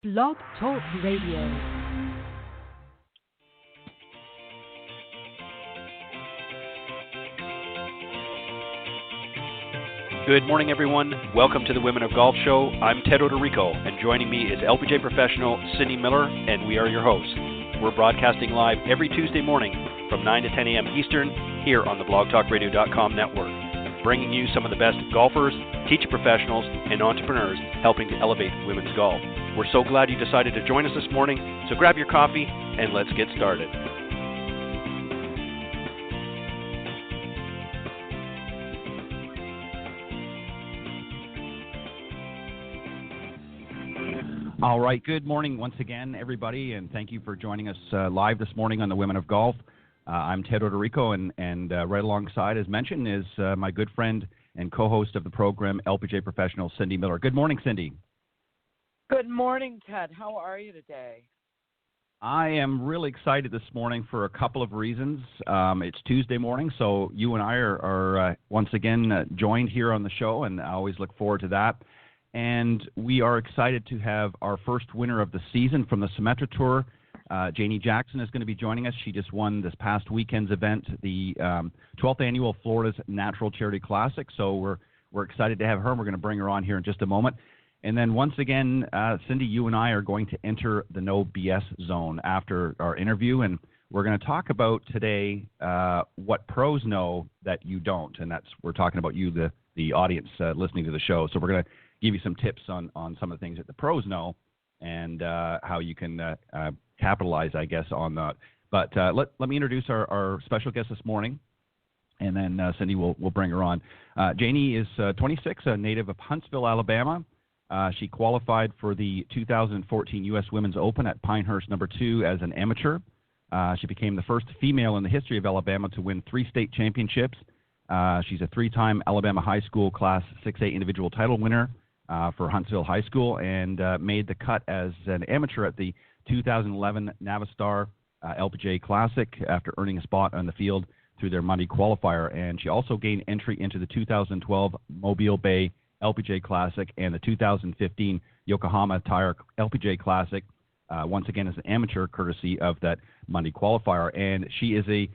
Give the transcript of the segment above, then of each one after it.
Blog Talk Radio. Good morning, everyone. Welcome to the Women of Golf Show. I'm Ted Odorico, and joining me is LPGA professional Cindy Miller, and we are your hosts. We're broadcasting live every Tuesday morning from 9 to 10 a.m. Eastern here on the blogtalkradio.com network, bringing you some of the best golfers, teacher professionals, and entrepreneurs helping to elevate women's golf. We're so glad you decided to join us this morning, so grab your coffee and let's get started. All right, good morning once again, everybody, and thank you for joining us live this morning on the Women of Golf. I'm Ted Odorico, and right alongside, as mentioned, is my good friend and co-host of the program, LPGA professional Cindy Miller. Good morning, Cindy. Good morning, Ted. How are you today? I am really excited this morning for a couple of reasons. It's Tuesday morning, so you and I are once again joined here on the show, and I always look forward to that. And we are excited to have our first winner of the season from the Symetra Tour. Janie Jackson is going to be joining us. She just won this past weekend's event, the 12th annual Florida's Natural Charity Classic. So we're excited to have her, and we're going to bring her on here in just a moment. And then once again, Cindy, you and I are going to enter the no BS zone after our interview, and we're going to talk about today what pros know that you don't, and we're talking about you, the audience listening to the show. So we're going to give you some tips on some of the things that the pros know and how you can capitalize, I guess, on that. But let me introduce our special guest this morning, and then Cindy will bring her on. Janie is 26, a native of Huntsville, Alabama. She qualified for the 2014 U.S. Women's Open at Pinehurst No. 2 as an amateur. She became the first female in the history of Alabama to win 3 state championships. She's a 3-time Alabama High School Class 6A individual title winner for Huntsville High School, and made the cut as an amateur at the 2011 Navistar LPGA Classic after earning a spot on the field through their Monday qualifier. And she also gained entry into the 2012 Mobile Bay LPGA Classic and the 2015 Yokohama Tire LPGA Classic, once again as an amateur, courtesy of that Monday qualifier. And she is a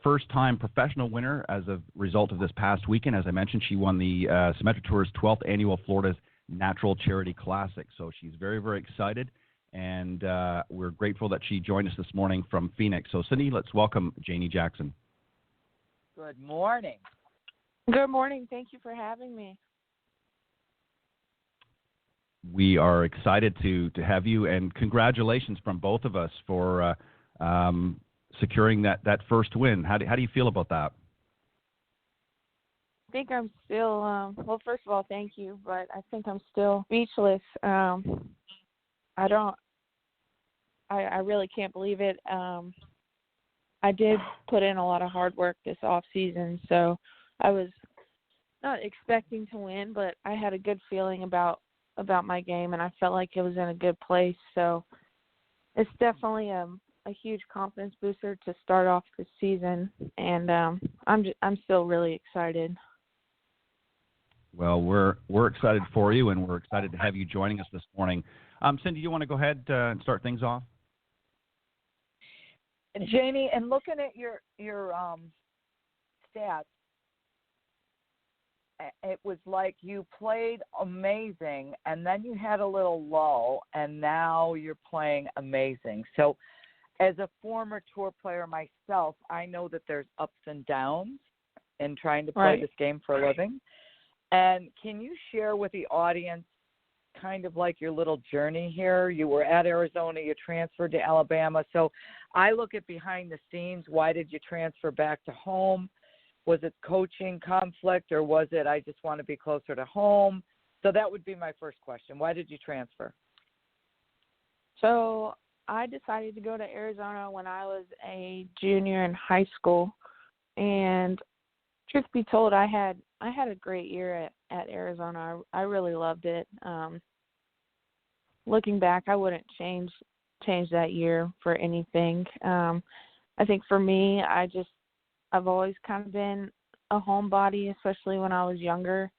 first-time professional winner as a result of this past weekend. As I mentioned, she won the Symetra Tour's 12th annual Florida's Natural Charity Classic. So she's very, very excited, and we're grateful that she joined us this morning from Phoenix. So, Cindy, let's welcome Janie Jackson. Good morning. Good morning. Thank you for having me. We are excited to have you, and congratulations from both of us for securing that first win. How do you feel about that? I think I'm still, well, first of all, thank you, but I think I'm still speechless. I really can't believe it. I did put in a lot of hard work this off season, so I was not expecting to win, but I had a good feeling about my game, and I felt like it was in a good place. So it's definitely a huge confidence booster to start off the season, and I'm still really excited. Well, we're excited for you, and we're excited to have you joining us this morning. Cindy, you want to go ahead and start things off? Janie, and looking at your stats, it was like you played amazing, and then you had a little lull, and now you're playing amazing. So as a former tour player myself, I know that there's ups and downs in trying to play this game for a living. And can you share with the audience kind of like your little journey here? You were at Arizona, you transferred to Alabama. So I look at behind the scenes. Why did you transfer back to home? Was it coaching conflict, or was it I just want to be closer to home? So that would be my first question. Why did you transfer? So I decided to go to Arizona when I was a junior in high school, and truth be told, I had a great year at Arizona. I really loved it. Looking back, I wouldn't change that year for anything. I think for me, I've always kind of been a homebody, especially when I was younger.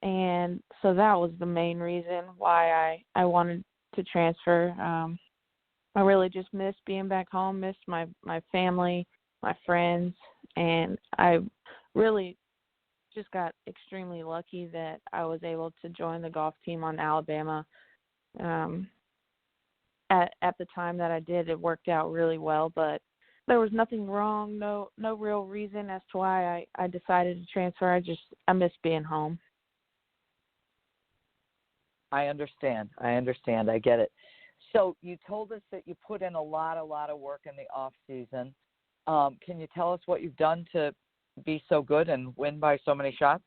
And so that was the main reason why I wanted to transfer. I really just missed being back home, missed my family, my friends, and I really just got extremely lucky that I was able to join the golf team on Alabama. At the time that I did, it worked out really well, but there was nothing wrong, no real reason as to why I decided to transfer. I miss being home. I understand. I get it. So you told us that you put in a lot of work in the off season. Can you tell us what you've done to be so good and win by so many shots?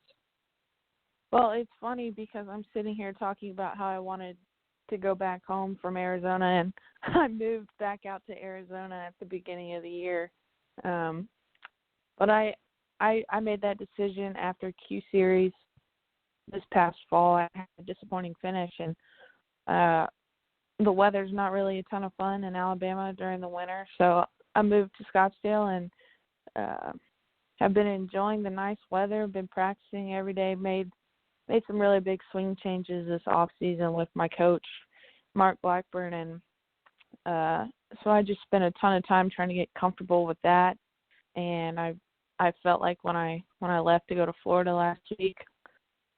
Well, it's funny because I'm sitting here talking about how I wanted to go back home from Arizona, and I moved back out to Arizona at the beginning of the year. But I made that decision after Q Series this past fall. I had a disappointing finish, and the weather's not really a ton of fun in Alabama during the winter, so I moved to Scottsdale and have been enjoying the nice weather, been practicing every day, made some really big swing changes this off season with my coach, Mark Blackburn, and so I just spent a ton of time trying to get comfortable with that. And I felt like when I left to go to Florida last week,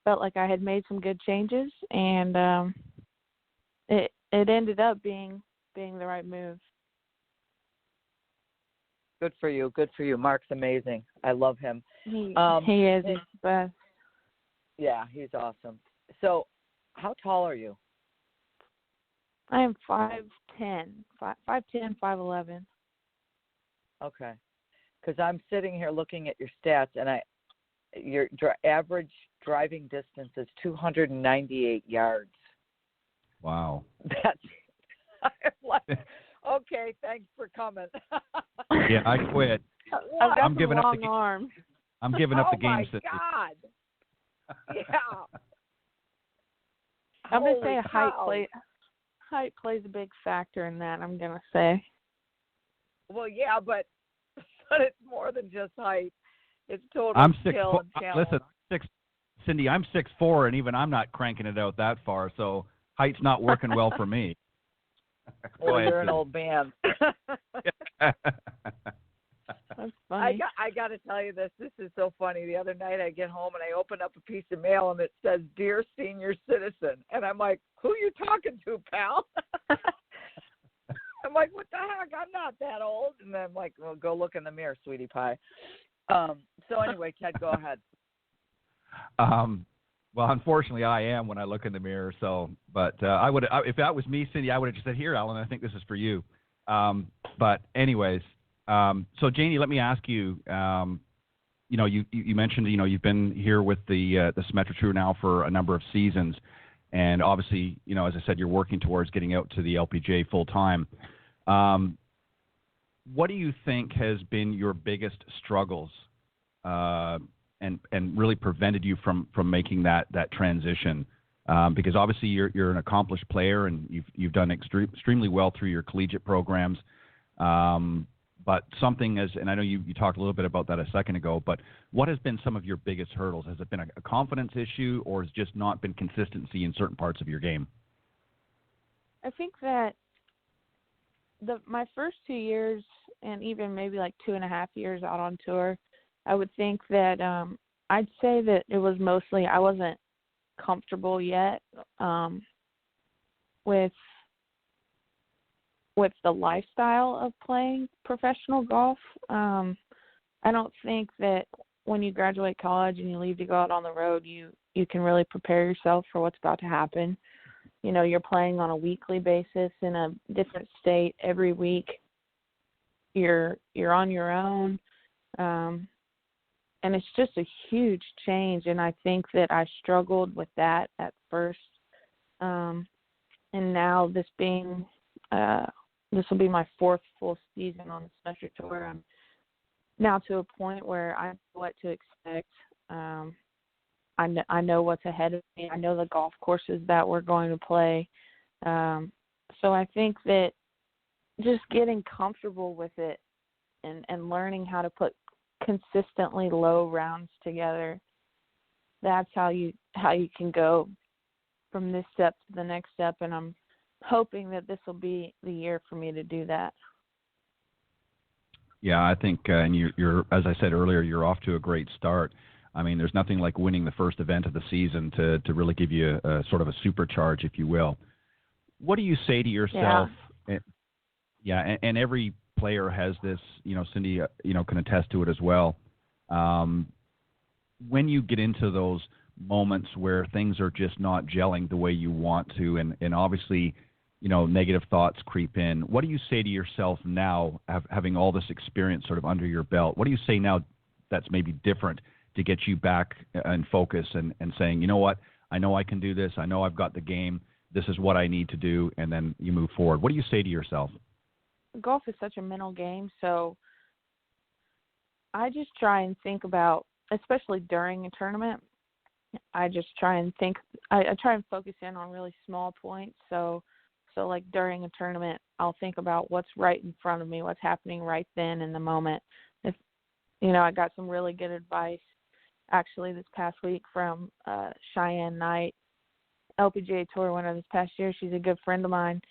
felt like I had made some good changes, and it ended up being the right move. Good for you. Mark's amazing. I love him. He is. He's the best. Yeah, he's awesome. So, how tall are you? I am 5'10", 5'11". Okay. Because I'm sitting here looking at your stats, and your average driving distance is 298 yards. Wow. I'm like, okay, thanks for coming. Yeah, I quit. I'm giving up the arm. I'm giving up the game. Oh my God! Yeah. I'm gonna say height plays a big factor in that. I'm gonna say. Well, yeah, but it's more than just height. It's total skill and talent. Listen, Cindy, I'm 6'4", and even I'm not cranking it out that far. So height's not working well for me. Well, you're an old man. That's funny. I got to tell you this. This is so funny. The other night I get home and I open up a piece of mail and it says, "Dear Senior Citizen." And I'm like, who are you talking to, pal? I'm like, what the heck? I'm not that old. And then I'm like, well, go look in the mirror, sweetie pie. So anyway, Ted, go ahead. Well, unfortunately, I am when I look in the mirror. So, but if that was me, Cindy, I would have just said, "Here, Alan, I think this is for you." But anyways, so Janie, let me ask you. You mentioned you've been here with the Symetra Tour now for a number of seasons, and obviously, as I said, you're working towards getting out to the LPGA full time. What do you think has been your biggest struggles? And really prevented you from making that transition, because obviously you're an accomplished player and you've done extremely well through your collegiate programs, but something and I know you talked a little bit about that a second ago, but what has been some of your biggest hurdles? Has it been a confidence issue, or has just not been consistency in certain parts of your game? I think that my first 2 years and even maybe like 2.5 years out on tour, I would think that I'd say that it was mostly I wasn't comfortable yet with the lifestyle of playing professional golf. I don't think that when you graduate college and you leave to go out on the road, you can really prepare yourself for what's about to happen. You're playing on a weekly basis in a different state every week. You're on your own. And it's just a huge change, and I think that I struggled with that at first. And now this will be my 4th full season on the Symetra Tour. I'm now to a point where I know what to expect. I know what's ahead of me. I know the golf courses that we're going to play. So I think that just getting comfortable with it and learning how to put consistently low rounds together, that's how you can go from this step to the next step. And I'm hoping that this will be the year for me to do that. Yeah, I think, and you're, as I said earlier, you're off to a great start. I mean, there's nothing like winning the first event of the season to really give you a sort of a supercharge, if you will. What do you say to yourself? And every player has this, Cindy, can attest to it as well. When you get into those moments where things are just not gelling the way you want to, and obviously, negative thoughts creep in, what do you say to yourself now, having all this experience sort of under your belt? What do you say now that's maybe different to get you back in focus and saying, you know what, I know I can do this. I know I've got the game. This is what I need to do, and then you move forward. What do you say to yourself? Golf is such a mental game, so I just try and think about, especially during a tournament, I just try and think, I try and focus in on really small points. So like during a tournament, I'll think about what's right in front of me, what's happening right then in the moment. If, I got some really good advice actually this past week from Cheyenne Knight, LPGA Tour winner this past year. She's a good friend of mine.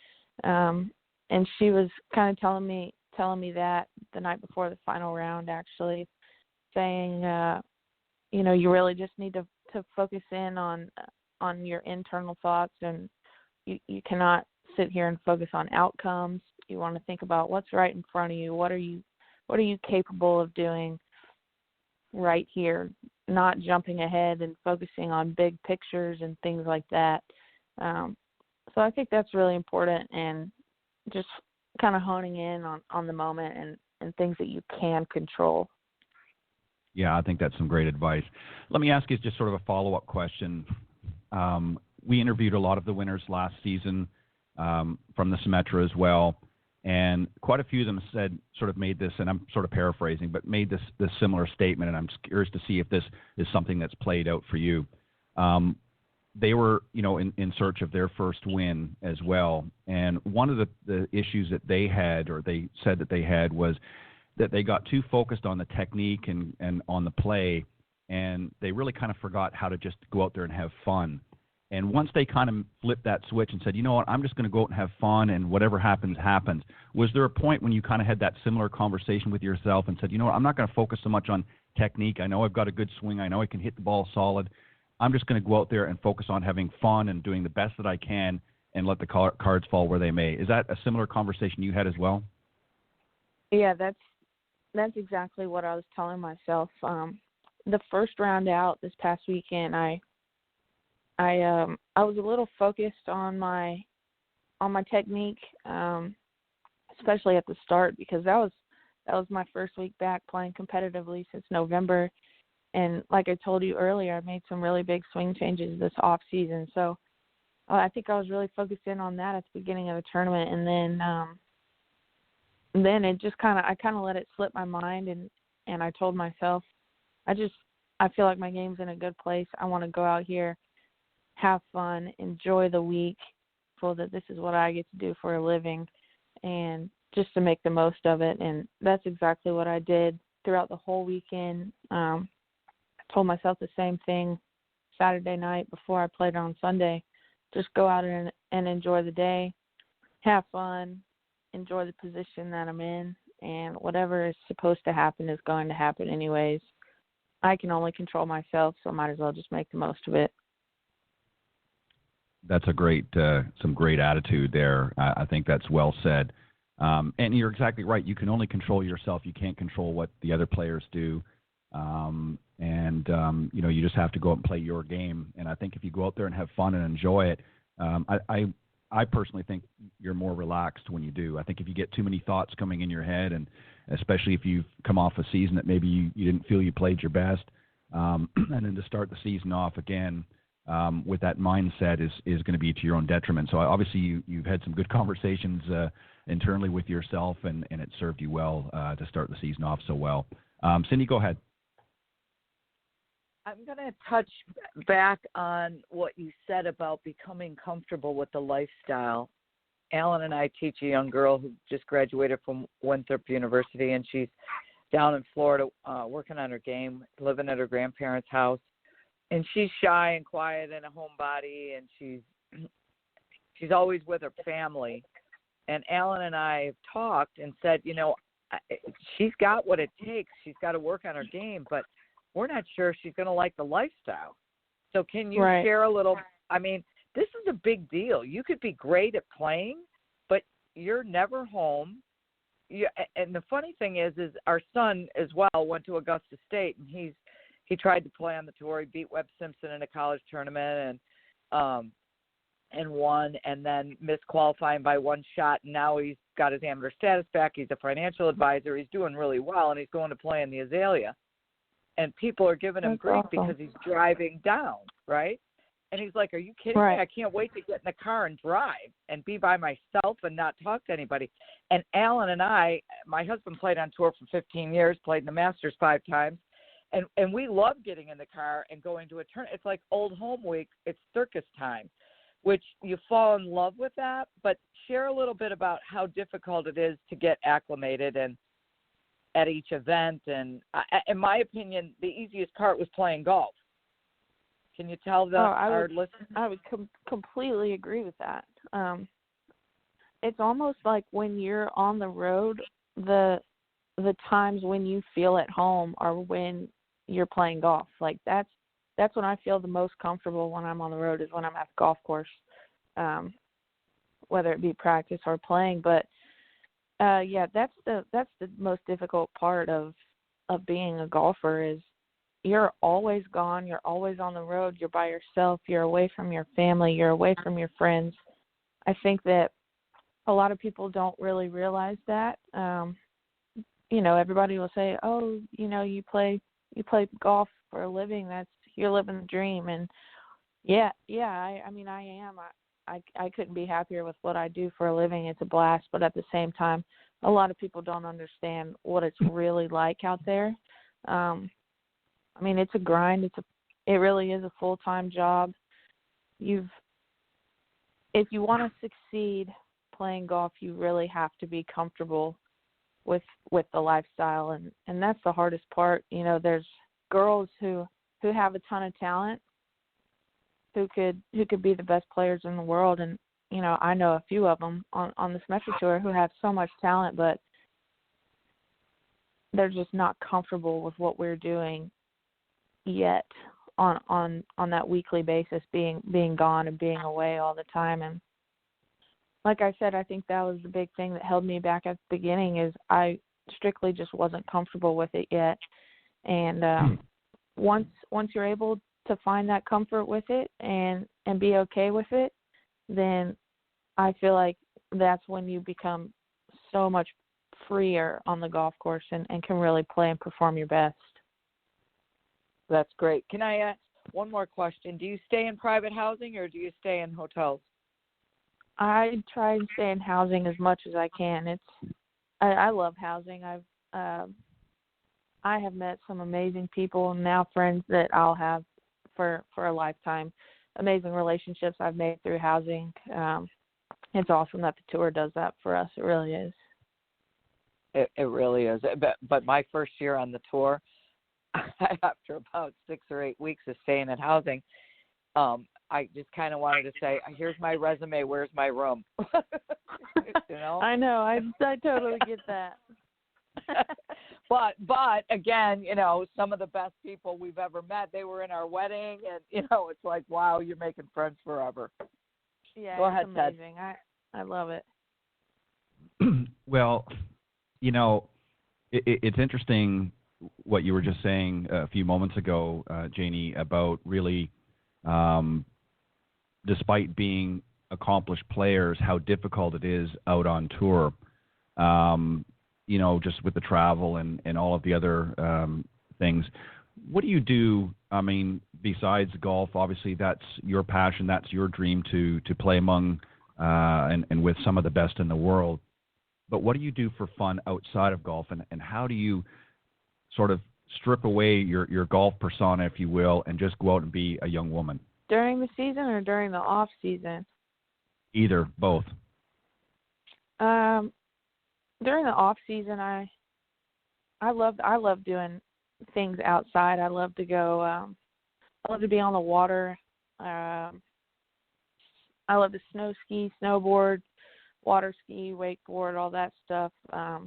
And she was kind of telling me that the night before the final round, actually, saying, you really just need to focus in on your internal thoughts, and you cannot sit here and focus on outcomes. You want to think about what's right in front of you. What are you capable of doing right here? Not jumping ahead and focusing on big pictures and things like that. So I think that's really important, and just kind of honing in on the moment and things that you can control. Yeah, I think that's some great advice. Let me ask you just sort of a follow-up question. We interviewed a lot of the winners last season from the Symetra as well, and quite a few of them made this, and I'm sort of paraphrasing, but made this similar statement, and I'm just curious to see if this is something that's played out for you. They were, in search of their first win as well. And one of the issues that they had, or they said that they had, was that they got too focused on the technique and on the play, and they really kind of forgot how to just go out there and have fun. And once they kind of flipped that switch and said, you know what, I'm just going to go out and have fun, and whatever happens, happens. Was there a point when you kind of had that similar conversation with yourself and said, you know what, I'm not going to focus so much on technique. I know I've got a good swing. I know I can hit the ball solid. I'm just going to go out there and focus on having fun and doing the best that I can and let the cards fall where they may. Is that a similar conversation you had as well? Yeah, that's exactly what I was telling myself. The first round out this past weekend, I was a little focused on my technique, especially at the start, because that was my first week back playing competitively since November. And like I told you earlier, I made some really big swing changes this off season. So I think I was really focused in on that at the beginning of the tournament. And then it just I let it slip my mind. And I told myself, I feel like my game's in a good place. I want to go out here, have fun, enjoy the week, feel that this is what I get to do for a living, and just to make the most of it. And that's exactly what I did throughout the whole weekend. I told myself the same thing Saturday night before I played on Sunday. Just go out and enjoy the day, have fun, enjoy the position that I'm in, and whatever is supposed to happen is going to happen anyways. I can only control myself, so I might as well just make the most of it. That's a some great attitude there. I think that's well said. And you're exactly right. You can only control yourself. You can't control what the other players do. You just have to go out and play your game. And I think if you go out there and have fun and enjoy it, I personally think you're more relaxed when you do. I think if you get too many thoughts coming in your head, and especially if you've come off a season that maybe you didn't feel you played your best, and then to start the season off again with that mindset is going to be to your own detriment. So obviously you've had some good conversations internally with yourself, and it served you well to start the season off so well. Cindy, go ahead. I'm going to touch back on what you said about becoming comfortable with the lifestyle. Alan and I teach a young girl who just graduated from Winthrop University, and she's down in Florida working on her game, living at her grandparents' house. And she's shy and quiet and a homebody, and she's she's always with her family. And Alan and I have talked and said, she's got what it takes. She's got to work on her game, but we're not sure she's going to like the lifestyle. So can you share a little? I mean, this is a big deal. You could be great at playing, but you're never home. And the funny thing is our son as well went to Augusta State, and he tried to play on the tour. He beat Webb Simpson in a college tournament and won, and then missed qualifying by one shot. And now he's got his amateur status back. He's a financial advisor. He's doing really well, and he's going to play in the Azalea. And people are giving him grief because he's driving down, right? And he's like, are you kidding me? I can't wait to get in the car and drive and be by myself and not talk to anybody. And Alan and my husband played on tour for 15 years, played in the Masters 5 times. And we love getting in the car and going to a tournament. It's like old home week. It's circus time, which you fall in love with that. But share a little bit about how difficult it is to get acclimated and at each event. And in my opinion, the easiest part was playing golf. Can you tell our listeners? I would completely agree with that. It's almost like when you're on the road, the times when you feel at home are when you're playing golf. Like that's when I feel the most comfortable when I'm on the road, is when I'm at the golf course, whether it be practice or playing. But that's the most difficult part of being a golfer, is you're always gone. You're always on the road. You're by yourself. You're away from your family. You're away from your friends. I think that a lot of people don't really realize that. Everybody will say, "Oh, you play golf for a living. You're living the dream." And I am. I couldn't be happier with what I do for a living. It's a blast, but at the same time, a lot of people don't understand what it's really like out there. It's a grind. It really is a full-time job. If you want to succeed playing golf, you really have to be comfortable with the lifestyle, and that's the hardest part. There's girls who have a ton of talent, who could be the best players in the world, and I know a few of them on the Symetra tour who have so much talent, but they're just not comfortable with what we're doing yet on that weekly basis, being gone and being away all the time. And like I said, I think that was the big thing that held me back at the beginning, is I strictly just wasn't comfortable with it yet. And once you're able to find that comfort with it and be okay with it, then I feel like that's when you become so much freer on the golf course and can really play and perform your best. That's great. Can I ask one more question? Do you stay in private housing or do you stay in hotels? I try and stay in housing as much as I can. I love housing. I have met some amazing people, and now friends that I'll have for a lifetime. Amazing relationships I've made through housing. It's awesome that the tour does that for us. It really is. It really is. But my first year on the tour, after about 6 or 8 weeks of staying in housing, I just kind of wanted to say, here's my resume, where's my room? I know. I totally get that. But again, some of the best people we've ever met, they were in our wedding, and it's like, wow, you're making friends forever. Yeah, Go ahead, it's amazing. Ted. I love it. Well, it's interesting what you were just saying a few moments ago, Janie, about really, despite being accomplished players, how difficult it is out on tour. Just with the travel and all of the other things. What do you do? Besides golf, obviously that's your passion, that's your dream to play among and with some of the best in the world. But what do you do for fun outside of golf, and how do you sort of strip away your golf persona, if you will, and just go out and be a young woman? During the season or during the off season? Either, both. During the off season, I love doing things outside. I love to go. I love to be on the water. I I love to snow ski, snowboard, water ski, wakeboard, all that stuff. I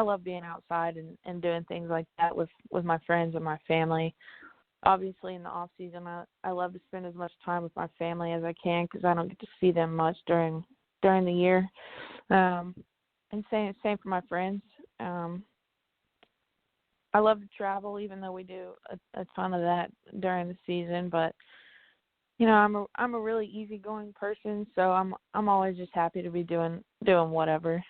love being outside and doing things like that with my friends and my family. Obviously, in the off season, I love to spend as much time with my family as I can because I don't get to see them much during the year. And same for my friends. I love to travel, even though we do a ton of that during the season. But you know, I'm a really easygoing person, so I'm always just happy to be doing whatever.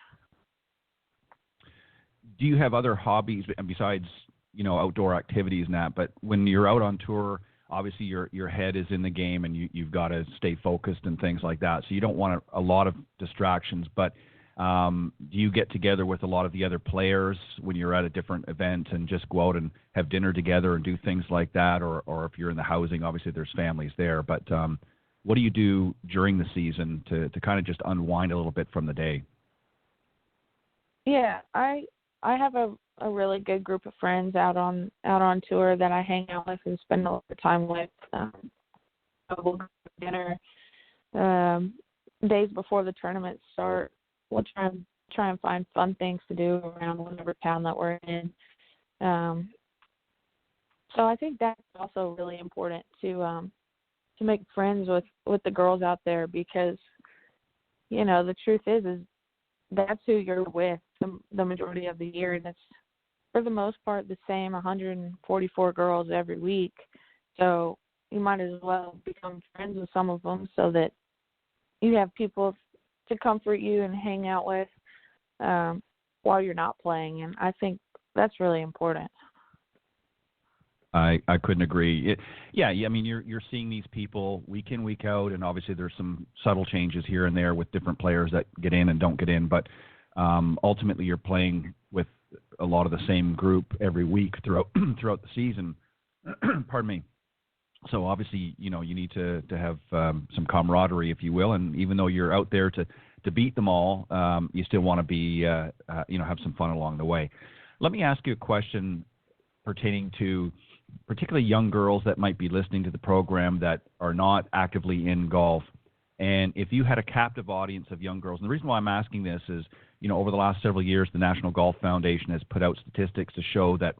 Do you have other hobbies besides, you know, outdoor activities and that? But when you're out on tour, obviously your head is in the game and you've got to stay focused and things like that. So you don't want a lot of distractions. But do you get together with a lot of the other players when you're at a different event and just go out and have dinner together and do things like that? Or if you're in the housing, obviously there's families there. But what do you do during the season to kind of just unwind a little bit from the day? Yeah, I have a really good group of friends out on tour that I hang out with and spend a lot of time with. We'll go to dinner days before the tournament start. We'll try and find fun things to do around whatever town that we're in. So I think that's also really important to make friends with the girls out there because, you know, the truth is that's who you're with the majority of the year. And it's, for the most part, the same 144 girls every week. So you might as well become friends with some of them so that you have people to comfort you and hang out with while you're not playing. And I think that's really important. I couldn't agree. I mean, you're seeing these people week in, week out, and obviously there's some subtle changes here and there with different players that get in and don't get in. But ultimately, you're playing with a lot of the same group every week throughout the season. Pardon me. So obviously, you know, you need to have some camaraderie, if you will. And even though you're out there to beat them all, you still want to be, have some fun along the way. Let me ask you a question pertaining to particularly young girls that might be listening to the program that are not actively in golf. And if you had a captive audience of young girls, and the reason why I'm asking this is, you know, over the last several years, the National Golf Foundation has put out statistics to show that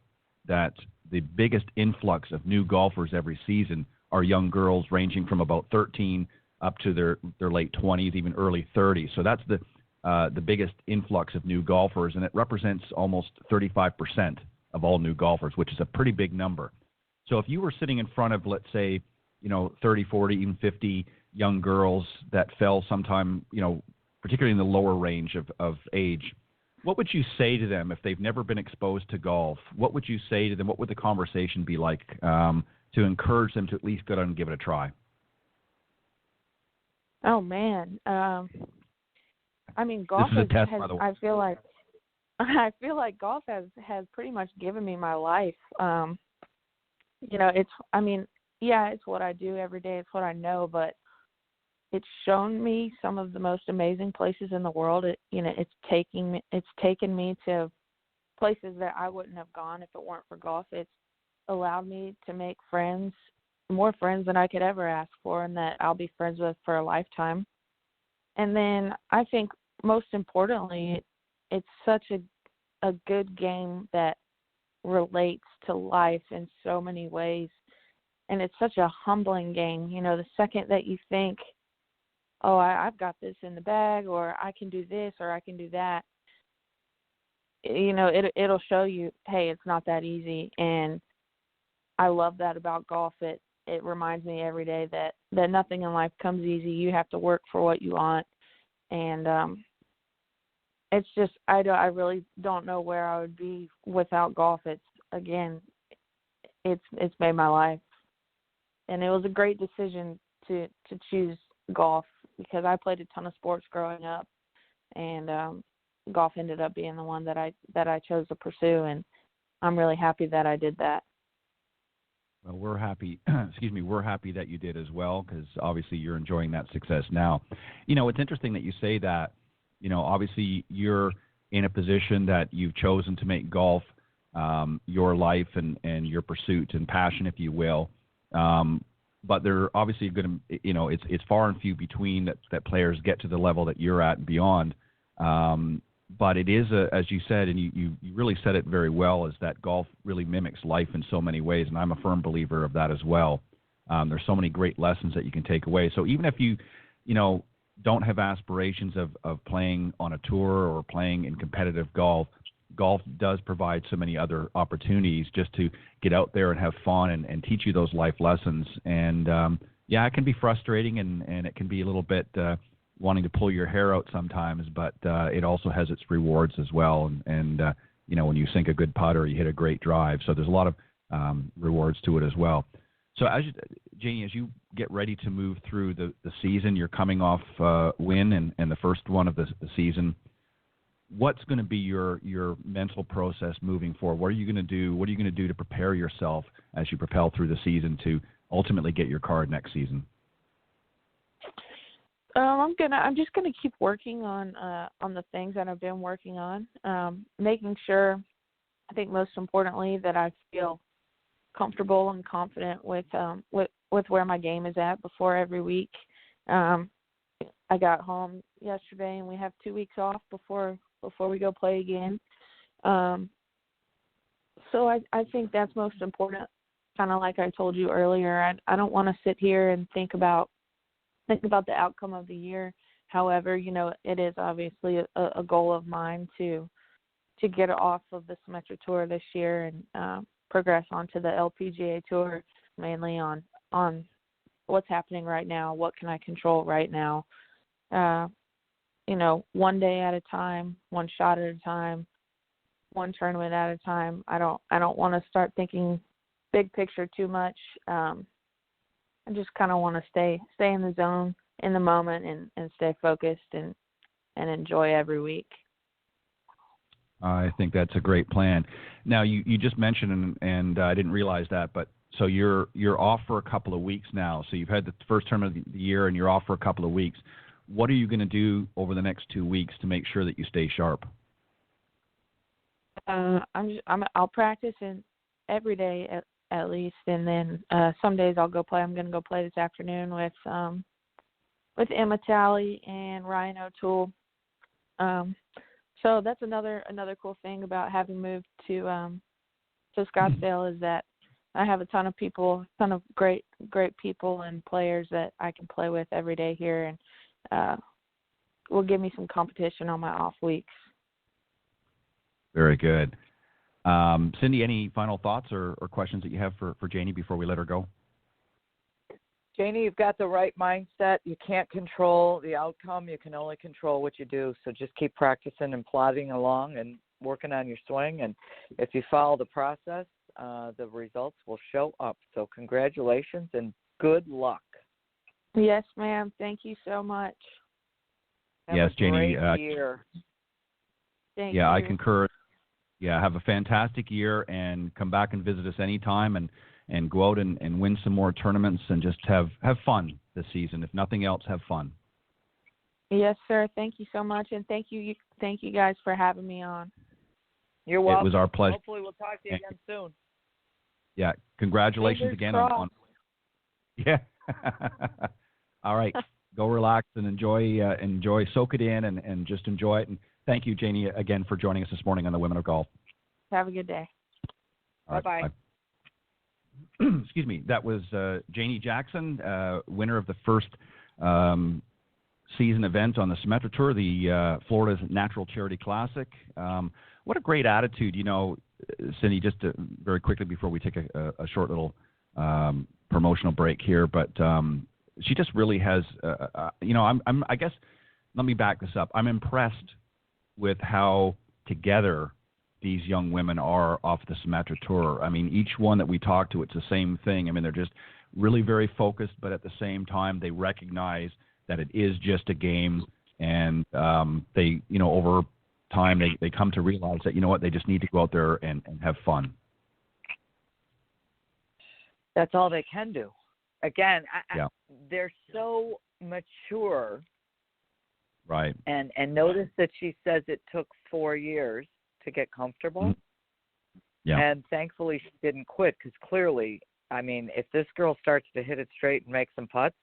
the biggest influx of new golfers every season are young girls ranging from about 13 up to their late 20s, even early 30s. So that's the biggest influx of new golfers, and it represents almost 35% of all new golfers, which is a pretty big number. So if you were sitting in front of, let's say, you know, 30, 40, even 50 young girls that fell sometime, you know, particularly in the lower range of age, what would you say to them if they've never been exposed to golf? What would you say to them? What would the conversation be like to encourage them to at least go out and give it a try? Oh, man. I mean, golf this is a test, by the way. I feel like golf has pretty much given me my life. You know, it's what I do every day. It's what I know, but it's shown me some of the most amazing places in the world. It's taken me to places that I wouldn't have gone if it weren't for golf. It's allowed me to make friends, more friends than I could ever ask for, and that I'll be friends with for a lifetime. And then I think most importantly, it's such a good game that relates to life in so many ways. And it's such a humbling game. You know, the second that you think, oh, I've got this in the bag, or I can do this, or I can do that, you know, it'll show you, hey, it's not that easy. And I love that about golf. It reminds me every day that nothing in life comes easy. You have to work for what you want. And it's just, I really don't know where I would be without golf. It's made my life. And it was a great decision to choose golf because I played a ton of sports growing up, and golf ended up being the one that I chose to pursue, and I'm really happy that I did that. Well, we're happy. We're happy that you did as well, because obviously you're enjoying that success now. You know, it's interesting that you say that. You know, obviously you're in a position that you've chosen to make golf your life and your pursuit and passion, if you will. but they're obviously going to, it's far and few between that players get to the level that you're at and beyond. But it is, as you said, and you really said it very well, is that golf really mimics life in so many ways, and I'm a firm believer of that as well. There's so many great lessons that you can take away. So even if you don't have aspirations of playing on a tour or playing in competitive golf does provide so many other opportunities just to get out there and have fun and teach you those life lessons. And, it can be frustrating and it can be a little bit wanting to pull your hair out sometimes, but it also has its rewards as well. And when you sink a good putt or you hit a great drive. So there's a lot of rewards to it as well. So Janie, as you get ready to move through the season, you're coming off win and the first one of the season. What's going to be your mental process moving forward? What are you going to do? What are you going to do to prepare yourself as you propel through the season to ultimately get your card next season? I'm just gonna keep working on the things that I've been working on, making sure, I think most importantly, that I feel comfortable and confident with where my game is at before every week. I got home yesterday and we have 2 weeks off before we go play again. So I think that's most important. Kind of like I told you earlier, I don't want to sit here and think about the outcome of the year. However, it is obviously a goal of mine to get off of the Symetra Tour this year and progress onto the LPGA Tour, mainly on what's happening right now, what can I control right now. One day at a time, one shot at a time, one tournament at a time. I don't want to start thinking big picture too much. I just kind of want to stay in the zone, in the moment, and stay focused and enjoy every week. I think that's a great plan. Now, you just mentioned, and I didn't realize that, but so you're off for a couple of weeks now. So you've had the first tournament of the year, and you're off for a couple of weeks. What are you going to do over the next 2 weeks to make sure that you stay sharp? I'll practice every day at least, and then some days I'll go play. I'm going to go play this afternoon with Emma Talley and Ryan O'Toole. So that's another cool thing about having moved to Scottsdale is that I have a ton of great people and players that I can play with every day here, and will give me some competition on my off weeks. Very good. Cindy, any final thoughts or questions that you have for Janie before we let her go? Janie, you've got the right mindset. You can't control the outcome. You can only control what you do. So just keep practicing and plodding along and working on your swing. And if you follow the process, the results will show up. So congratulations and good luck. Yes, ma'am. Thank you so much. Yes, Janie. Great year. Thank you. I concur. Yeah, have a fantastic year and come back and visit us anytime and go out and win some more tournaments and just have fun this season. If nothing else, have fun. Yes, sir. Thank you so much, and thank you guys for having me on. You're welcome. It was our pleasure. Hopefully we'll talk to you again soon. Yeah, congratulations Fingers again crossed. on Yeah. All right. Go relax and enjoy, soak it in and just enjoy it. And thank you, Janie, again for joining us this morning on the Women of Golf. Have a good day. Bye-bye. Excuse me. That was Janie Jackson, winner of the first season event on the Symetra Tour, the Florida's Natural Charity Classic. What a great attitude. Cindy, just very quickly before we take a short little promotional break here, but she just really has, I guess, let me back this up. I'm impressed with how together these young women are off the Symetra Tour. I mean, each one that we talk to, it's the same thing. I mean, they're just really very focused, but at the same time, they recognize that it is just a game, and they, over time, they come to realize that, they just need to go out there and have fun. That's all they can do. Again, Yeah. They're so mature. Right. And notice that she says it took 4 years to get comfortable. Mm-hmm. Yeah. And thankfully she didn't quit because clearly I mean, if this girl starts to hit it straight and make some putts,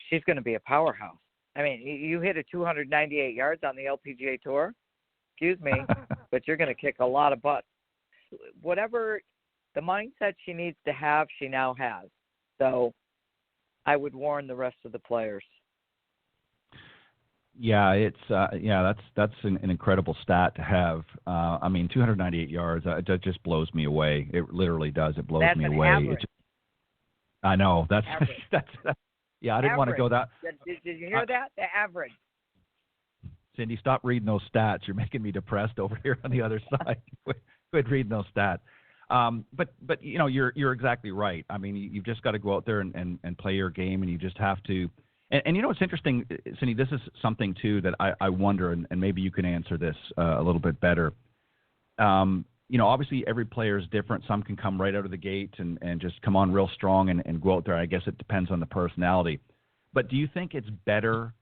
she's going to be a powerhouse. I mean, you hit a 298 yards on the LPGA Tour, excuse me, but you're going to kick a lot of butts. Whatever the mindset she needs to have, she now has. So I would warn the rest of the players. Yeah, it's that's an incredible stat to have. I mean, 298 yards, that just blows me away. It literally does. It blows me away. Average. I know that's average. that's yeah. I didn't want to go that. Did you hear that? The average. Cindy, stop reading those stats. You're making me depressed over here on the other side. Quit reading those stats. But you know, you're exactly right. I mean, you've just got to go out there and play your game, and you just have to. And you know what's interesting, Cindy, this is something, too, that I wonder, and maybe you can answer this a little bit better. You know, obviously every player is different. Some can come right out of the gate and just come on real strong and go out there. I guess it depends on the personality. But do you think it's better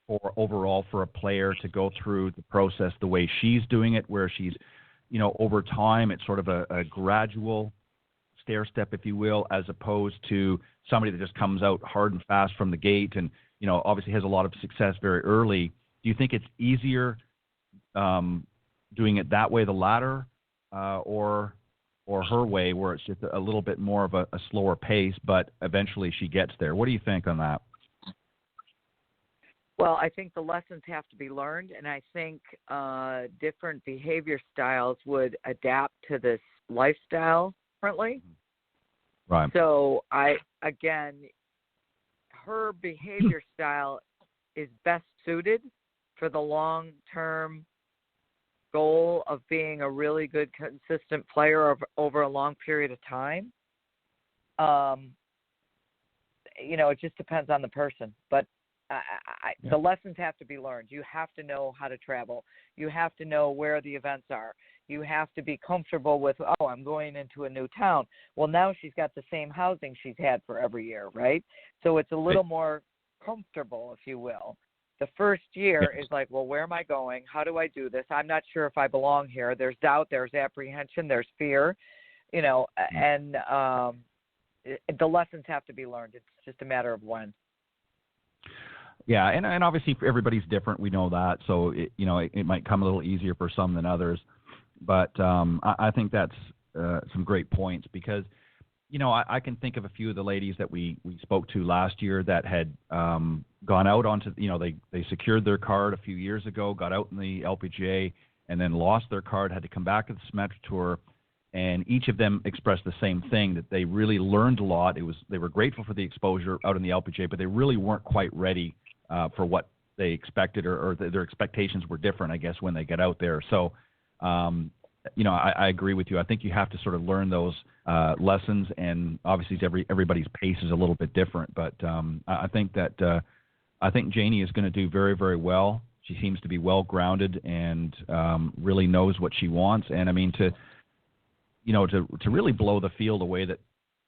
overall for a player to go through the process the way she's doing it, where she's, you know, over time it's sort of a gradual stair step, if you will, as opposed to somebody that just comes out hard and fast from the gate and, you know, obviously has a lot of success very early? Do you think it's easier doing it that way, the latter, or her way, where it's just a little bit more of a slower pace, but eventually she gets there? What do you think on that? Well, I think the lessons have to be learned, and I think different behavior styles would adapt to this lifestyle differently. Right. So her behavior style is best suited for the long-term goal of being a really good, consistent player over a long period of time. You know, it just depends on the person. But the lessons have to be learned. You have to know how to travel. You have to know where the events are. You have to be comfortable with, I'm going into a new town. Well, now she's got the same housing she's had for every year, right? So it's a little more comfortable, if you will. The first year is like, well, where am I going? How do I do this? I'm not sure if I belong here. There's doubt, there's apprehension, there's fear, you know, and the lessons have to be learned. It's just a matter of when. Yeah, and obviously everybody's different. We know that. So, it might come a little easier for some than others. But I think that's some great points because, you know, I can think of a few of the ladies that we spoke to last year that had gone out onto, you know, they secured their card a few years ago, got out in the LPGA, and then lost their card, had to come back to the Symetra Tour. And each of them expressed the same thing, that they really learned a lot. They were grateful for the exposure out in the LPGA, but they really weren't quite ready for what they expected, or their expectations were different, I guess, when they get out there. So, you know, I agree with you. I think you have to sort of learn those lessons, and obviously everybody's pace is a little bit different. But I think Janie is going to do very, very well. She seems to be well grounded and really knows what she wants. And I mean, to really blow the field the way that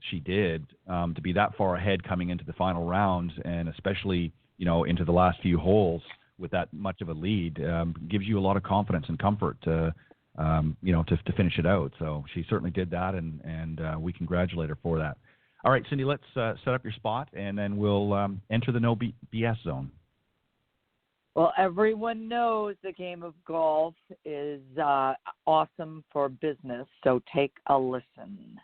she did, to be that far ahead coming into the final round, and especially, you know, into the last few holes with that much of a lead, gives you a lot of confidence and comfort to finish it out. So she certainly did that, and we congratulate her for that. All right, Cindy, let's set up your spot, and then we'll enter the no BS zone. Well, everyone knows the game of golf is awesome for business, so take a listen.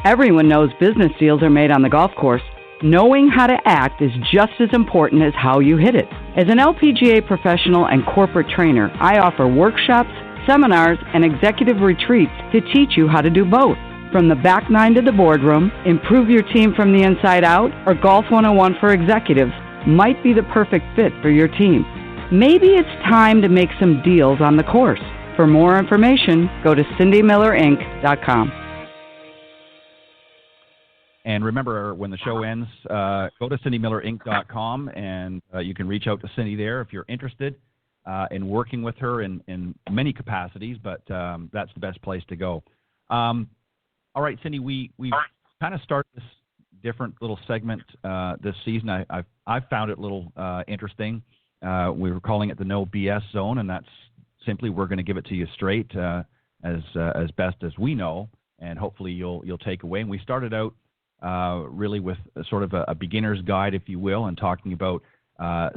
Everyone knows business deals are made on the golf course. Knowing how to act is just as important as how you hit it. As an LPGA professional and corporate trainer, I offer workshops, seminars, and executive retreats to teach you how to do both. From the back nine to the boardroom, improve your team from the inside out, or Golf 101 for executives might be the perfect fit for your team. Maybe it's time to make some deals on the course. For more information, go to cindymillerinc.com. And remember, when the show ends, go to cindymillerinc.com, and you can reach out to Cindy there if you're interested in working with her in many capacities, but that's the best place to go. All right, Cindy, we kind of started this different little segment this season. I found it a little interesting. We were calling it the No BS Zone, and that's simply we're going to give it to you straight as best as we know. and hopefully you'll take away. And we started out really with sort of a beginner's guide, if you will, and talking about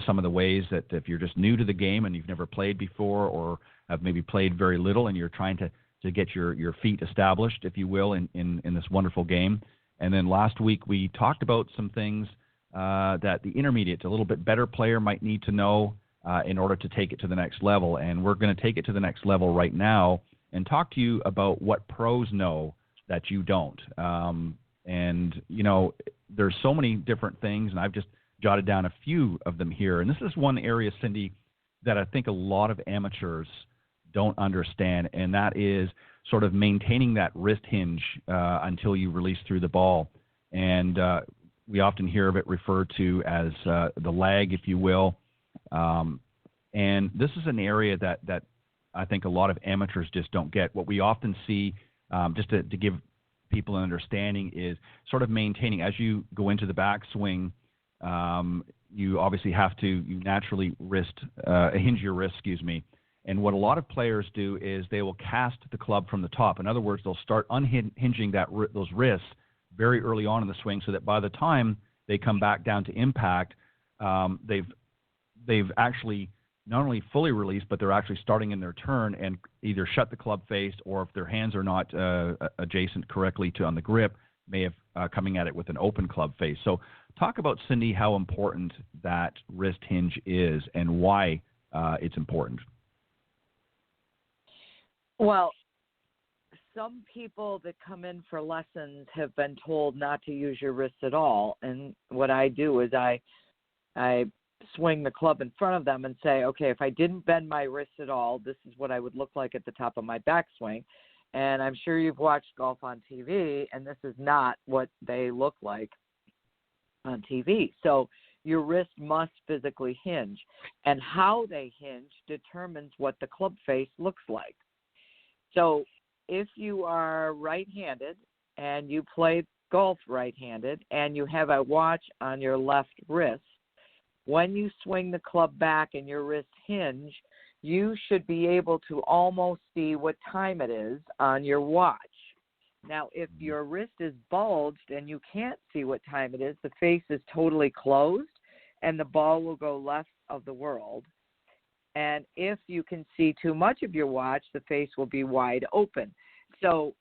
some of the ways that if you're just new to the game and you've never played before or have maybe played very little and you're trying to get your feet established, if you will, in this wonderful game. And then last week we talked about some things that the intermediate, a little bit better player might need to know in order to take it to the next level. And we're going to take it to the next level right now and talk to you about what pros know that you don't. And, you know, there's so many different things, and I've just jotted down a few of them here. And this is one area, Cindy, that I think a lot of amateurs don't understand, and that is sort of maintaining that wrist hinge until you release through the ball. And we often hear of it referred to as the lag, if you will. And this is an area that I think a lot of amateurs just don't get. What we often see, just to give people an understanding, is sort of maintaining as you go into the backswing. You obviously have to naturally hinge your wrist, And what a lot of players do is they will cast the club from the top. In other words, they'll start unhinging those wrists very early on in the swing, so that by the time they come back down to impact, they've actually not only fully released, but they're actually starting in their turn and either shut the club face, or if their hands are not adjacent correctly on the grip, may have coming at it with an open club face. So talk about, Cindy, how important that wrist hinge is and why it's important. Well, some people that come in for lessons have been told not to use your wrist at all. And what I do is I swing the club in front of them and say, okay, if I didn't bend my wrist at all, this is what I would look like at the top of my backswing. And I'm sure you've watched golf on TV, and this is not what they look like on TV. So your wrist must physically hinge. And how they hinge determines what the club face looks like. So if you are right-handed and you play golf right-handed and you have a watch on your left wrist, when you swing the club back and your wrist hinge, you should be able to almost see what time it is on your watch. Now, if your wrist is bulged and you can't see what time it is, the face is totally closed and the ball will go left of the world. And if you can see too much of your watch, the face will be wide open. So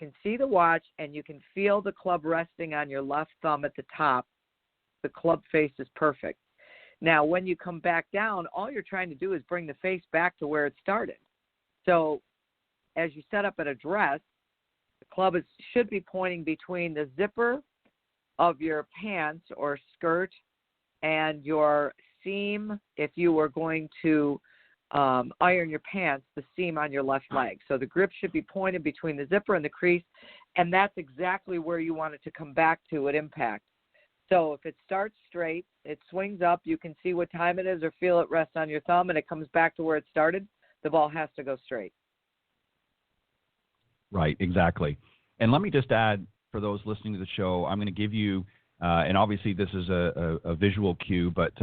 you can see the watch and you can feel the club resting on your left thumb at the top. The club face is perfect. Now, when you come back down, all you're trying to do is bring the face back to where it started. So as you set up an address, the club should be pointing between the zipper of your pants or skirt and your seam, if you were going to iron your pants, the seam on your left leg. So the grip should be pointed between the zipper and the crease, and that's exactly where you want it to come back to at impact. So if it starts straight, it swings up, you can see what time it is or feel it rest on your thumb, and it comes back to where it started, the ball has to go straight. Right, exactly. And let me just add, for those listening to the show, I'm going to give you, and obviously this is a visual cue, but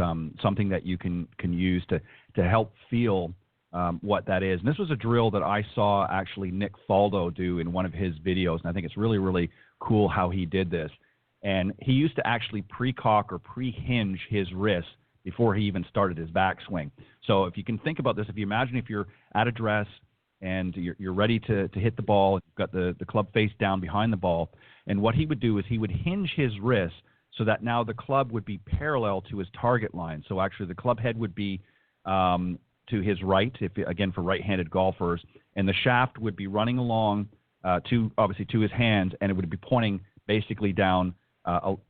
something that you can use to help feel what that is. And this was a drill that I saw actually Nick Faldo do in one of his videos, and I think it's really, really cool how he did this. And he used to actually pre-cock or pre-hinge his wrist before he even started his backswing. So if you can think about this, if you imagine if you're at a dress and you're ready to hit the ball, you've got the club face down behind the ball, and what he would do is he would hinge his wrist so that now the club would be parallel to his target line. So actually the club head would be to his right, again for right-handed golfers, and the shaft would be running along to his hands, and it would be pointing basically down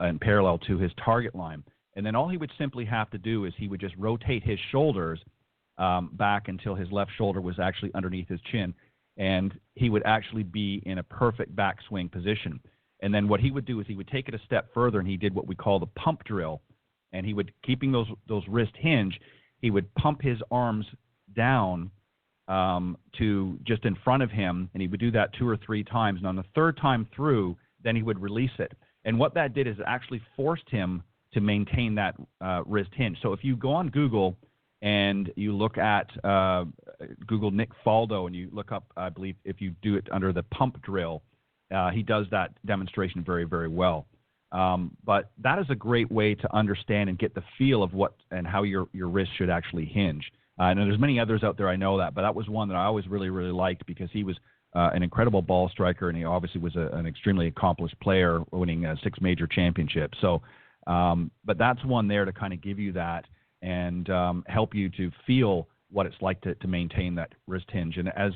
and parallel to his target line. And then all he would simply have to do is he would just rotate his shoulders back until his left shoulder was actually underneath his chin, and he would actually be in a perfect backswing position. And then what he would do is he would take it a step further, and he did what we call the pump drill. And he would, keeping those wrist hinge, he would pump his arms down to just in front of him, and he would do that 2 or 3 times. And on the third time through, then he would release it. And what that did is it actually forced him to maintain that wrist hinge. So if you go on Google and you look at Google Nick Faldo and you look up, I believe if you do it under the pump drill, he does that demonstration very, very well. But that is a great way to understand and get the feel of what and how your wrist should actually hinge. And there's many others out there, I know that, but that was one that I always really, really liked because he was an incredible ball striker, and he obviously was an extremely accomplished player, winning 6 major championships. So, but that's one there to kind of give you that and help you to feel what it's like to maintain that wrist hinge. And as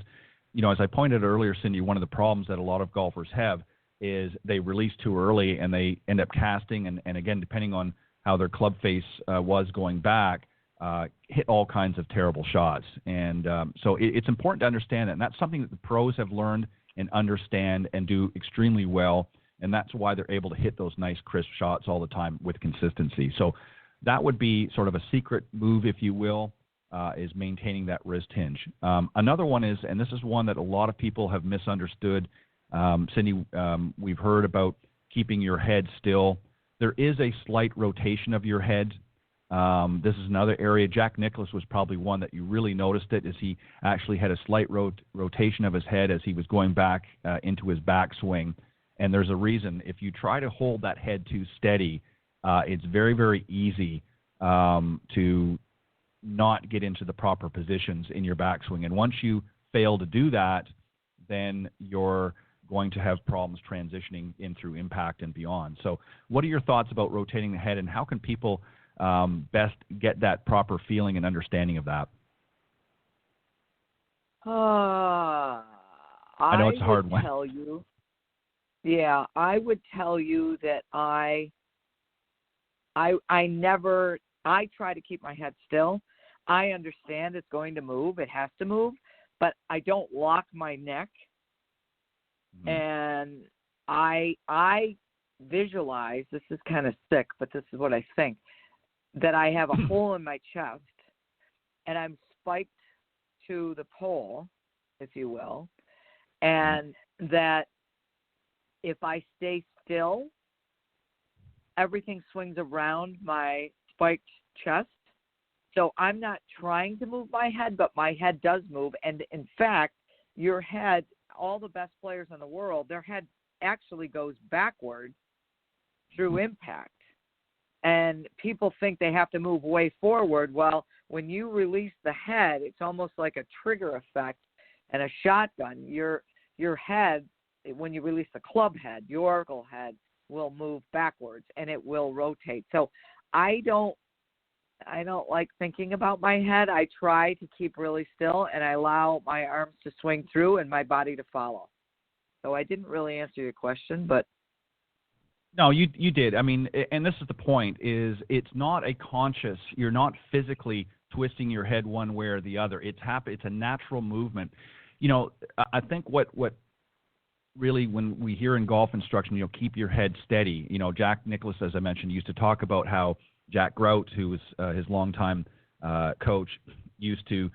you know, as I pointed out earlier, Cindy, one of the problems that a lot of golfers have is they release too early and they end up casting, and again, depending on how their club face was going back, hit all kinds of terrible shots. And so it's important to understand that, and that's something that the pros have learned and understand and do extremely well, and that's why they're able to hit those nice, crisp shots all the time with consistency. So that would be sort of a secret move, if you will, is maintaining that wrist hinge. Another one is, and this is one that a lot of people have misunderstood, Cindy, we've heard about keeping your head still. There is a slight rotation of your head. This is another area. Jack Nicklaus was probably one that you really noticed it, as he actually had a slight rotation of his head as he was going back into his backswing. And there's a reason. If you try to hold that head too steady, it's very, very easy to not get into the proper positions in your backswing. And once you fail to do that, then you're going to have problems transitioning in through impact and beyond. So what are your thoughts about rotating the head, and how can people best get that proper feeling and understanding of that? I know it's a hard one. I would tell you that I try to keep my head still. I understand it's going to move. It has to move, but I don't lock my neck. Mm-hmm. And I visualize, this is kind of sick, but this is what I think, that I have a hole in my chest and I'm spiked to the pole, if you will, and that if I stay still, everything swings around my spiked chest. So I'm not trying to move my head, but my head does move. And in fact, your head, all the best players in the world, their head actually goes backward through impact. And people think they have to move way forward. Well, when you release the head, it's almost like a trigger effect and a shotgun. Your head, when you release the club head, your head will move backwards and it will rotate. So I don't like thinking about my head. I try to keep really still, and I allow my arms to swing through and my body to follow. So I didn't really answer your question, but. No, you did. I mean, and this is the point, is it's not a conscious, you're not physically twisting your head one way or the other. It's a natural movement. You know, I think what really, when we hear in golf instruction, keep your head steady. Jack Nicklaus, as I mentioned, used to talk about how Jack Grout, who was his longtime coach, used to,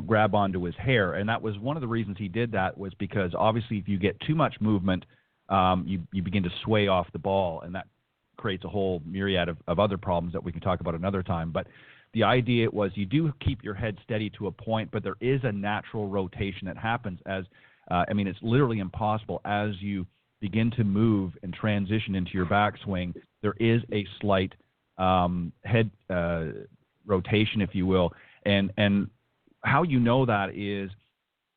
grab onto his hair. And that was one of the reasons he did that, was because obviously if you get too much movement, you begin to sway off the ball, and that creates a whole myriad of other problems that we can talk about another time. But the idea was you do keep your head steady to a point, but there is a natural rotation that happens as, it's literally impossible. As you begin to move and transition into your backswing, there is a slight head rotation, if you will. And how you know that is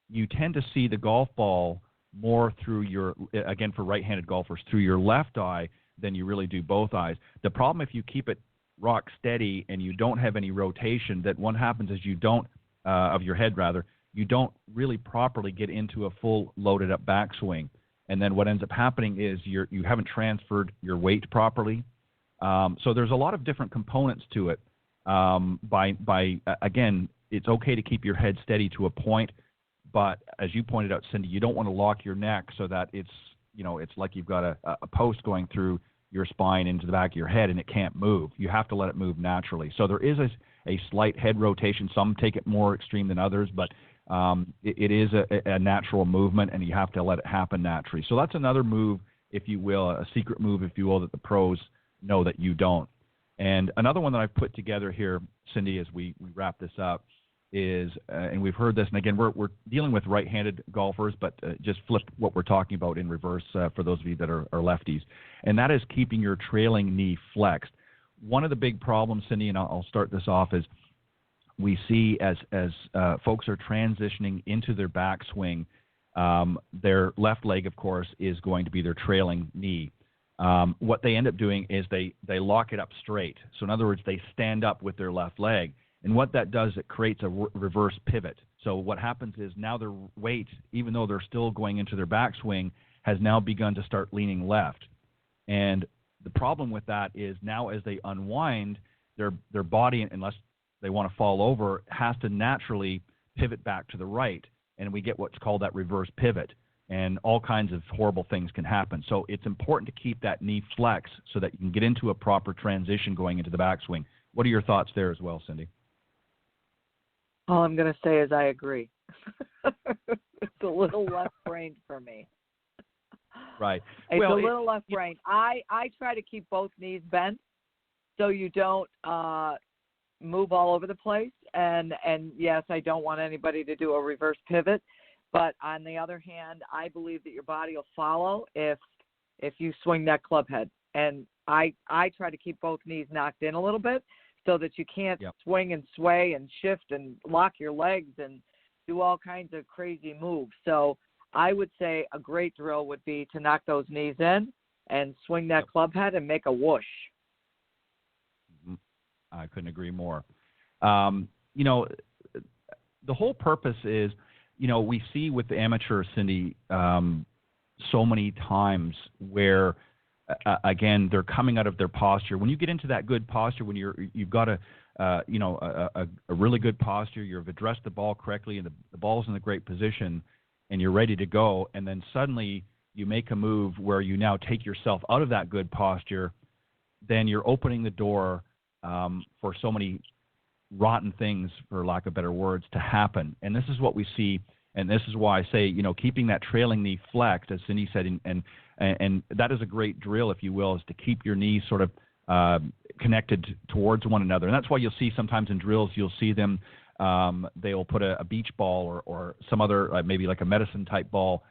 you tend to see the golf ball more through your, again, for right-handed golfers, through your left eye than you really do both eyes. The problem, if you keep it rock steady and you don't have any rotation, that what happens is you don't, of your head rather, you don't really properly get into a full loaded up backswing. And then what ends up happening is you haven't transferred your weight properly. So there's a lot of different components to it. Again, it's okay to keep your head steady to a point, but as you pointed out, Cindy, you don't want to lock your neck so that it's like you've got a post going through your spine into the back of your head and it can't move. You have to let it move naturally. So there is a slight head rotation. Some take it more extreme than others, but it is a natural movement, and you have to let it happen naturally. So that's another move, if you will, a secret move, if you will, that the pros know that you don't. And another one that I've put together here, Cindy, as we wrap this up, is, and we've heard this, and again, we're dealing with right-handed golfers, but just flip what we're talking about in reverse for those of you that are lefties, and that is keeping your trailing knee flexed. One of the big problems, Cindy, and I'll start this off, is we see as folks are transitioning into their backswing, their left leg, of course, is going to be their trailing knee. What they end up doing is they lock it up straight. So in other words, they stand up with their left leg. And what that does, it creates a reverse pivot. So what happens is now their weight, even though they're still going into their backswing, has now begun to start leaning left. And the problem with that is now as they unwind, their body, unless they want to fall over, has to naturally pivot back to the right. And we get what's called that reverse pivot. And all kinds of horrible things can happen. So it's important to keep that knee flex so that you can get into a proper transition going into the backswing. What are your thoughts there as well, Cindy? All I'm going to say is I agree. It's a little left-brained for me. Right. It's a little left-brained. I try to keep both knees bent so you don't move all over the place. And yes, I don't want anybody to do a reverse pivot. But on the other hand, I believe that your body will follow if you swing that club head. And I try to keep both knees knocked in a little bit, so that you can't swing and sway and shift and lock your legs and do all kinds of crazy moves. So I would say a great drill would be to knock those knees in and swing that club head and make a whoosh. I couldn't agree more. The whole purpose is, we see with the amateur, Cindy, so many times where again, they're coming out of their posture. When you get into that good posture, when you've got a really good posture, you've addressed the ball correctly, and the ball's in a great position, and you're ready to go, and then suddenly you make a move where you now take yourself out of that good posture, then you're opening the door for so many rotten things, for lack of better words, to happen. And this is what we see, and this is why I say, keeping that trailing knee flexed, as Cindy said, and that is a great drill, if you will, is to keep your knees sort of connected towards one another. And that's why you'll see sometimes in drills, you'll see them, they'll put a beach ball or some other, maybe like a medicine type ball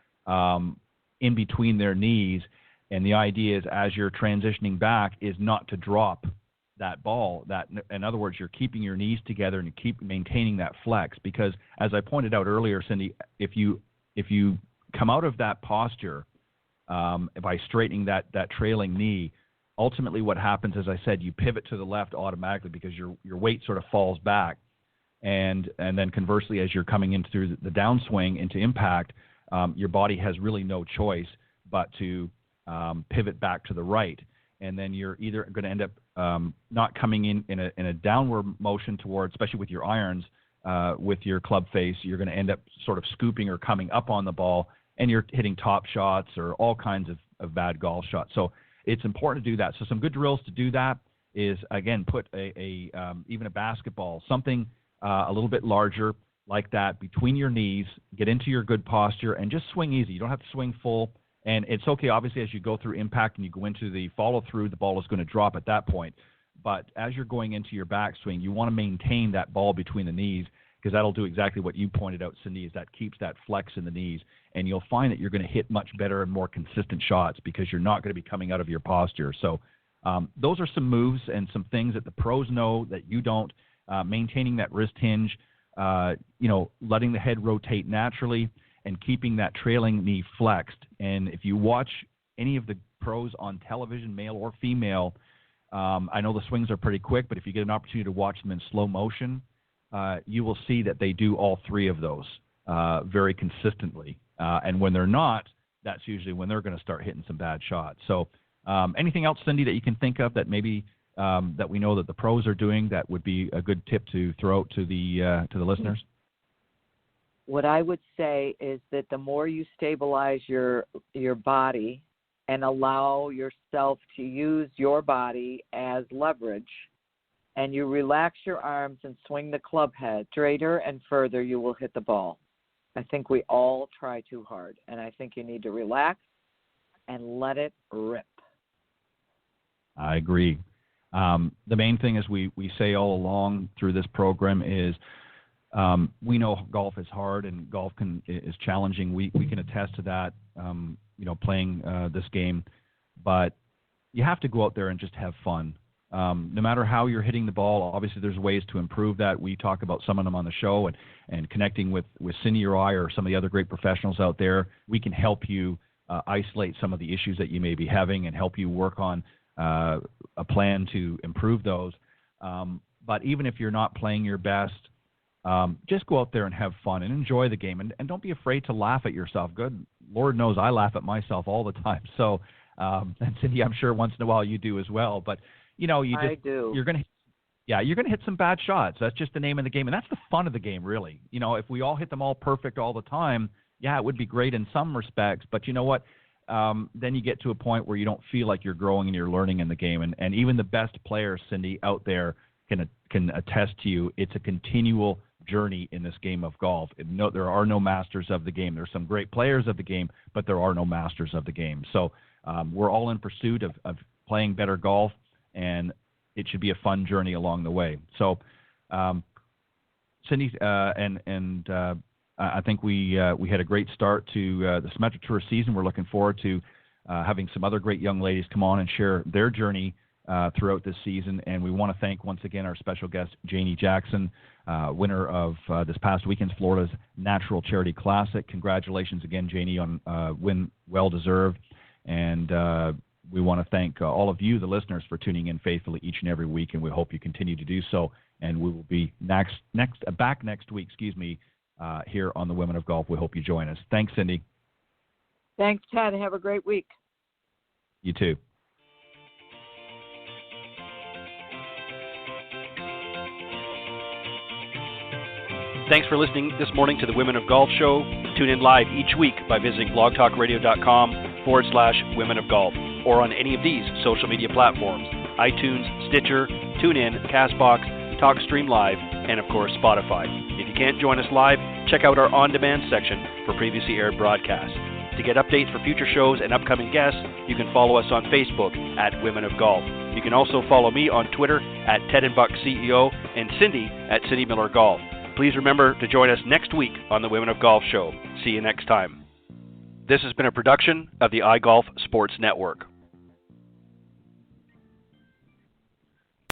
in between their knees. And the idea is, as you're transitioning back, is not to drop that ball. That, in other words, you're keeping your knees together and you keep maintaining that flex. Because as I pointed out earlier, Cindy, if you come out of that posture by straightening that trailing knee, ultimately what happens, as I said, you pivot to the left automatically because your weight sort of falls back. And then conversely, as you're coming in through the downswing into impact, your body has really no choice but to pivot back to the right. And then you're either going to end up not coming in a downward motion towards, especially with your irons, with your club face, you're going to end up sort of scooping or coming up on the ball, and you're hitting top shots or all kinds of bad golf shots. So it's important to do that. So some good drills to do that is, again, put even a basketball, something a little bit larger like that between your knees, get into your good posture, and just swing easy. You don't have to swing full. And it's okay, obviously, as you go through impact and you go into the follow-through, the ball is going to drop at that point. But as you're going into your backswing, you want to maintain that ball between the knees, because that'll do exactly what you pointed out, Cindy, is that keeps that flex in the knees. And you'll find that you're going to hit much better and more consistent shots because you're not going to be coming out of your posture. So those are some moves and some things that the pros know that you don't. Maintaining that wrist hinge, letting the head rotate naturally, and keeping that trailing knee flexed. And if you watch any of the pros on television, male or female, I know the swings are pretty quick, but if you get an opportunity to watch them in slow motion, you will see that they do all three of those very consistently. And when they're not, that's usually when they're going to start hitting some bad shots. So anything else, Cindy, that you can think of that maybe that we know that the pros are doing that would be a good tip to throw out to the listeners? What I would say is that the more you stabilize your body and allow yourself to use your body as leverage, and you relax your arms and swing the club head straighter and further, you will hit the ball. I think we all try too hard, and I think you need to relax and let it rip. I agree. The main thing, as we say all along through this program, is We know golf is hard and golf is challenging. We can attest to that, playing this game. But you have to go out there and just have fun. No matter how you're hitting the ball, obviously there's ways to improve that. We talk about some of them on the show, and connecting with Cindy or I or some of the other great professionals out there. We can help you isolate some of the issues that you may be having and help you work on a plan to improve those. But even if you're not playing your best, just go out there and have fun and enjoy the game. And don't be afraid to laugh at yourself. Good Lord knows I laugh at myself all the time. So, and Cindy, I'm sure once in a while you do as well. But, I do. You're going to hit some bad shots. That's just the name of the game. And that's the fun of the game, really. If we all hit them all perfect all the time, yeah, it would be great in some respects. But you know what? Then you get to a point where you don't feel like you're growing and you're learning in the game. And even the best players, Cindy, out there can attest to you. It's a continual journey in this game of golf. No, there are no masters of the game. There's some great players of the game, but there are no masters of the game. So we're all in pursuit of playing better golf, and it should be a fun journey along the way. So, Cindy, I think we had a great start to the Symetra Tour season. We're looking forward to having some other great young ladies come on and share their journey throughout this season. And we want to thank once again our special guest, Janie Jackson, winner of this past weekend's Florida's Natural Charity Classic. Congratulations again, Janie, on win well deserved. And we want to thank all of you, the listeners, for tuning in faithfully each and every week, and we hope you continue to do so. And we will be back next week, here on the Women of Golf. We hope you join us. Thanks, Cindy. Thanks, Ted. Have a great week. You too. Thanks for listening this morning to the Women of Golf Show. Tune in live each week by visiting blogtalkradio.com/Women of Golf or on any of these social media platforms: iTunes, Stitcher, TuneIn, CastBox, TalkStream Live, and of course Spotify. If you can't join us live, check out our on-demand section for previously aired broadcasts. To get updates for future shows and upcoming guests, you can follow us on Facebook at Women of Golf. You can also follow me on Twitter at Ted and Buck CEO and Cindy at Cindy Miller Golf. Please remember to join us next week on the Women of Golf Show. See you next time. This has been a production of the iGolf Sports Network.